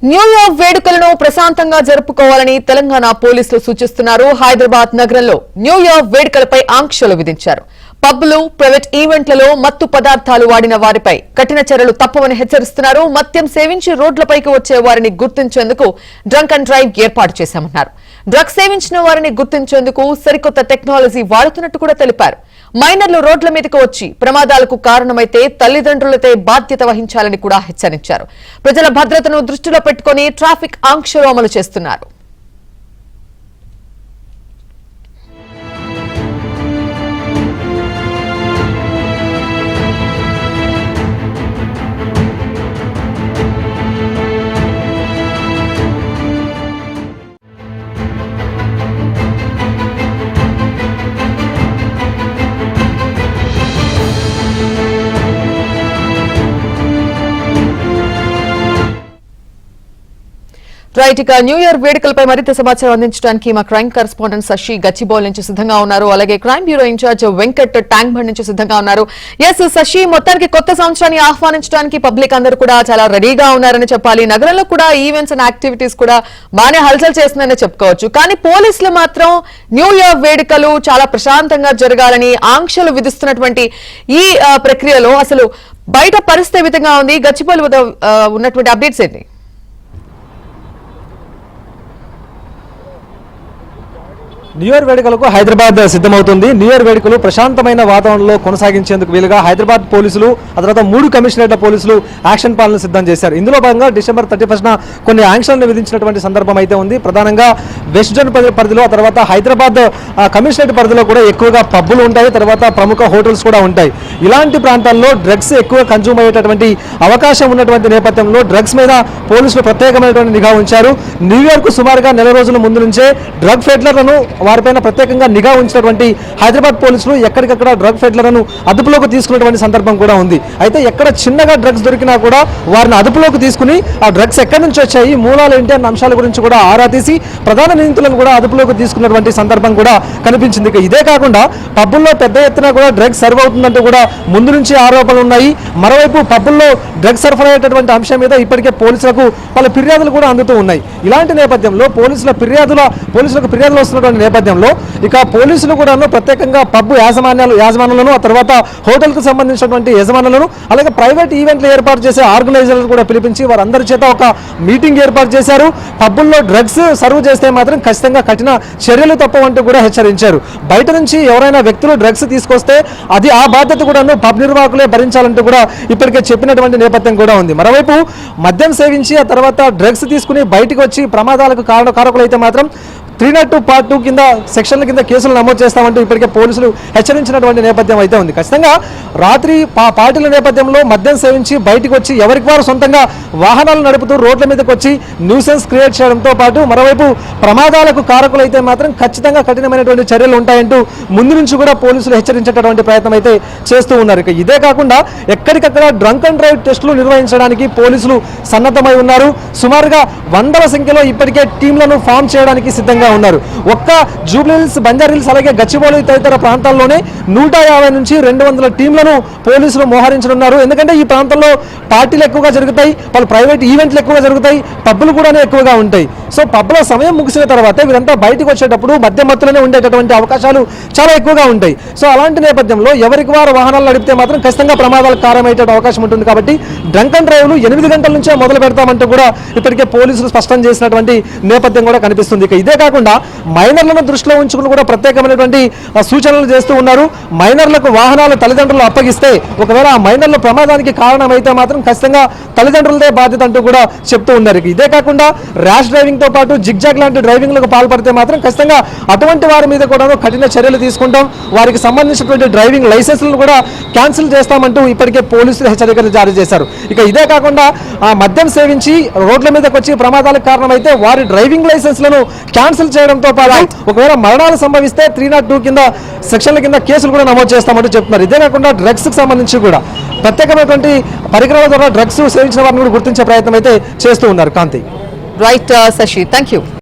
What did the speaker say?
New year వేడుకలను ప్రశాంతంగా జరుపుకోవాలని తెలంగాణ పోలీసులు సూచిస్తున్నారు. హైదరాబాద్ నగరంలో న్యూ ఇయర్ వేడుకలపై ఆంక్షలు విధించారు. పబ్లు, ప్రైవేట్ ఈవెంట్లలో మత్తు పదార్థాలు వాడిన వారిపై కఠిన చర్యలు తప్పవని హెచ్చరిస్తున్నారు. మద్యం సేవించి రోడ్లపైకి వచ్చే వారిని గుర్తించేందుకు డ్రంక్ అండ్ డ్రైవ్ ఏర్పాటు చేశామన్నారు. డ్రగ్స్ సేవించిన వారిని గుర్తించేందుకు సరికొత్త టెక్నాలజీ వాడుతున్నట్టు కూడా తెలిపారు. మైనర్లు రోడ్ల మీదకు వచ్చి ప్రమాదాలకు కారణమైతే తల్లిదండ్రులతో బాధ్యత వహించాలని కూడా హెచ్చరించారు. ప్రజల భద్రతను దృష్టిలో పెట్టుకుని ట్రాఫిక్ ఆంక్షలు అమలు చేస్తున్నారు. రైట్, ఇక న్యూ ఇయర్ వేడుకలపై మరింత సమాచారం అందించడానికి మా క్రైమ్ కరెస్పాండెంట్ శశి గచ్చిబౌల్ నుంచి సిద్ధంగా ఉన్నారు. అలాగే crime bureau in charge Venkat Tank Bund నుంచి సిద్ధంగా ఉన్నారు. ఎస్ శశి, మొత్తానికి కొత్త సంవత్సరాన్ని ఆహ్వానించడానికి పబ్లిక్ అందరూ కూడా చాలా రెడీగా ఉన్నారని చెప్పాలి. నగరంలో కూడా ఈవెంట్స్ అండ్ యాక్టివిటీస్ కూడా బాగానే హల్చల్ చేస్తుందని చెప్పుకోవచ్చు. కానీ పోలీసులు మాత్రం న్యూ ఇయర్ వేడుకలు చాలా ప్రశాంతంగా జరగాలని ఆంక్షలు విధిస్తున్నటువంటి ఈ ప్రక్రియలో అసలు బయట పరిస్థితి ఏ విధంగా ఉంది? గచ్చిబౌల్ ఉన్నటువంటి అప్డేట్స్ ఏంటి? న్యూ ఇయర్ వేడుకలకు హైదరాబాద్ సిద్ధమవుతుంది. న్యూ ఇయర్ వేడుకలు ప్రశాంతమైన వాతావరణంలో కొనసాగించేందుకు వీలుగా హైదరాబాద్ పోలీసులు ఆ తర్వాత 3 కమిషనరేట్ల పోలీసులు యాక్షన్ ప్లాన్లు సిద్ధం చేశారు. ఇందులో భాగంగా డిసెంబర్ 31న కొన్ని ఆంక్షలను విధించినటువంటి సందర్భం అయితే ఉంది. ప్రధానంగా వెస్ట్ జోన్ పరిధిలో, ఆ తర్వాత హైదరాబాద్ కమిషనరేట్ పరిధిలో కూడా ఎక్కువగా పబ్బులు ఉంటాయి, తర్వాత ప్రముఖ హోటల్స్ కూడా ఉంటాయి. ఇలాంటి ప్రాంతాల్లో డ్రగ్స్ ఎక్కువ కన్జ్యూమ్ అయ్యేటటువంటి అవకాశం ఉన్నటువంటి నేపథ్యంలో డ్రగ్స్ మీద పోలీసులు ప్రత్యేకమైనటువంటి నిఘా ఉంచారు. న్యూ ఇయర్ కు సుమారుగా నెల రోజుల ముందు నుంచే డ్రగ్ ఫెడ్లర్లను వారిపైన ప్రత్యేకంగా నిఘా ఉంచినటువంటి హైదరాబాద్ పోలీసులు ఎక్కడికక్కడ డ్రగ్ ఫెడ్లర్లను అదుపులోకి తీసుకున్నటువంటి సందర్భం కూడా ఉంది. అయితే ఎక్కడ చిన్నగా డ్రగ్స్ దొరికినా కూడా వారిని అదుపులోకి తీసుకుని ఆ డ్రగ్స్ ఎక్కడి నుంచి వచ్చాయి, మూలాలు ఏంటి అన్న అంశాల గురించి కూడా ఆరా తీసి ప్రధాన నిందితులను కూడా అదుపులోకి తీసుకున్నటువంటి సందర్భం కూడా కనిపించింది. ఇదే కాకుండా పబ్బుల్లో పెద్ద ఎత్తున కూడా డ్రగ్స్ సర్వ్ అవుతుందంటూ కూడా ముందు నుంచి ఆరోపణలు ఉన్నాయి. మరోవైపు పబ్బుల్లో డ్రగ్స్ సరఫరా అయ్యేటటువంటి అంశం మీద ఇప్పటికే పోలీసులకు వాళ్ళ ఫిర్యాదులు కూడా అందుతూ ఉన్నాయి. ఇలాంటి నేపథ్యంలో పోలీసులకు ఫిర్యాదులు వస్తున్నటువంటి నేపథ్యంలో ఇక పోలీసులు కూడా ప్రత్యేకంగా పబ్బు యాజమానులను, ఆ తర్వాత హోటల్కు సంబంధించినటువంటి యజమానులను, అలాగే ప్రైవేట్ ఈవెంట్లు ఏర్పాటు చేసే ఆర్గనైజర్లను కూడా పిలిపించి వారందరి చేత ఒక మీటింగ్ ఏర్పాటు చేశారు. పబ్బుల్లో డ్రగ్స్ సర్వ్ చేస్తే మాత్రం ఖచ్చితంగా కఠిన చర్యలు తప్పవంటూ కూడా హెచ్చరించారు. బయట నుంచి ఎవరైనా వ్యక్తులు డ్రగ్స్ తీసుకొస్తే అది ఆ బాధ్యత కూడా పబ్ నిర్వాహకులే భరించాలంటూ కూడా ఇప్పటికే చెప్పినటువంటి నేపథ్యం కూడా ఉంది. మరోవైపు మద్యం సేవించి ఆ తర్వాత డ్రగ్స్ తీసుకుని బయటకు వచ్చి ప్రమాదాలకు కారకులైతే మాత్రం 302 Part 2 కింద సెక్షన్ల కింద కేసులు నమోదు చేస్తామంటూ ఇప్పటికే పోలీసులు హెచ్చరించినటువంటి నేపథ్యం అయితే ఉంది. ఖచ్చితంగా రాత్రి పార్టీల నేపథ్యంలో మద్యం సేవించి బయటకు వచ్చి ఎవరికి వారు సొంతంగా వాహనాలు నడుపుతూ రోడ్ల మీదకి వచ్చి న్యూసెన్స్ క్రియేట్ చేయడంతో పాటు మరోవైపు ప్రమాదాలకు కారకులైతే మాత్రం ఖచ్చితంగా కఠినమైనటువంటి చర్యలు ఉంటాయంటూ ముందు నుంచి కూడా పోలీసులు హెచ్చరించేటటువంటి ప్రయత్నం అయితే చేస్తూ ఉన్నారు. ఇక ఇదే కాకుండా ఎక్కడికక్కడ డ్రంక్ అండ్ డ్రైవ్ టెస్టులు నిర్వహించడానికి పోలీసులు సన్నద్ధమై ఉన్నారు. సుమారుగా 100ల సంఖ్యలో ఇప్పటికే టీంలను ఫామ్ చేయడానికి సిద్ధంగా ఉన్నారు. ఒక్క జూబ్లీహిల్స్, బంజారాహిల్స్, అలాగే గచ్చిబౌలి తదితర ప్రాంతాల్లోనే 150 నుంచి 200 టీంలను పోలీసులు మోహరించనున్నారు. ఎందుకంటే ఈ ప్రాంతంలో పార్టీలు ఎక్కువగా జరుగుతాయి, వాళ్ళు ప్రైవేట్ ఈవెంట్లు ఎక్కువగా జరుగుతాయి, పబ్బులు కూడా ఎక్కువగా ఉంటాయి. సో పబ్బుల సమయం ముగిసిన తర్వాత వీరంతా బయటకు వచ్చేటప్పుడు మధ్యలోనే ఉండేటటువంటి అవకాశాలు చాలా ఎక్కువగా ఉంటాయి. సో అలాంటి నేపథ్యంలో ఎవరికి వారు వాహనాలు నడిపితే మాత్రం ఖచ్చితంగా ప్రమాదాలకు కారణమయ్యే అవకాశం ఉంటుంది. కాబట్టి డ్రంక్ అండ్ డ్రైవ్లు 8 గంటల నుంచే మొదలు పెడతామంటూ కూడా ఇప్పటికే పోలీసులు స్పష్టం చేసినటువంటి నేపథ్యం కూడా కనిపిస్తుంది. ఇక ఇదే కాకుండా మైనర్లను దృష్టిలో ఉంచుకుని కూడా ప్రత్యేకమైనటువంటి సూచనలు చేస్తూ ఉన్నారు. మైనర్లకు వాహనాలు తల్లిదండ్రులు అప్పగిస్తే ఒకవేళ ఆ మైనర్ల ప్రమాదానికి కారణమైతే మాత్రం ఖచ్చితంగా తల్లిదండ్రులదే బాధ్యత అంటూ కూడా చెప్తూ ఉన్నారు. ఇదే కాకుండా ర్యాష్ డ్రైవింగ్ తో పాటు జిగ్జాగ్ లాంటి డ్రైవింగ్లకు పాల్పడితే మాత్రం ఖచ్చితంగా అటువంటి వారి మీద కూడా కఠిన చర్యలు తీసుకుంటాం, వారికి సంబంధించినటువంటి డ్రైవింగ్ లైసెన్స్లను కూడా క్యాన్సిల్ చేస్తామంటూ ఇప్పటికే పోలీసులు హెచ్చరికలు జారీ చేశారు. ఇక ఇదే కాకుండా ఆ మద్యం సేవించి రోడ్ల మీదకి వచ్చి ప్రమాదాలకు కారణమైతే వారి డ్రైవింగ్ లైసెన్స్లను క్యాన్సిల్ చేయడంతో పాటు ఒకవేళ మరణాలు సంభవిస్తే 302 కింద సెక్షన్ల కింద కేసులు కూడా నమోదు చేస్తామంటూ చెప్తున్నారు. ఇదే కాకుండా డ్రగ్స్ కి సంబంధించి కూడా ప్రత్యేకమైనటువంటి పరికరాల ద్వారా డ్రగ్స్ సేవించిన వారిని కూడా గుర్తించే ప్రయత్నం అయితే చేస్తూ ఉన్నారు. Kanti. Right Shashi, thank you.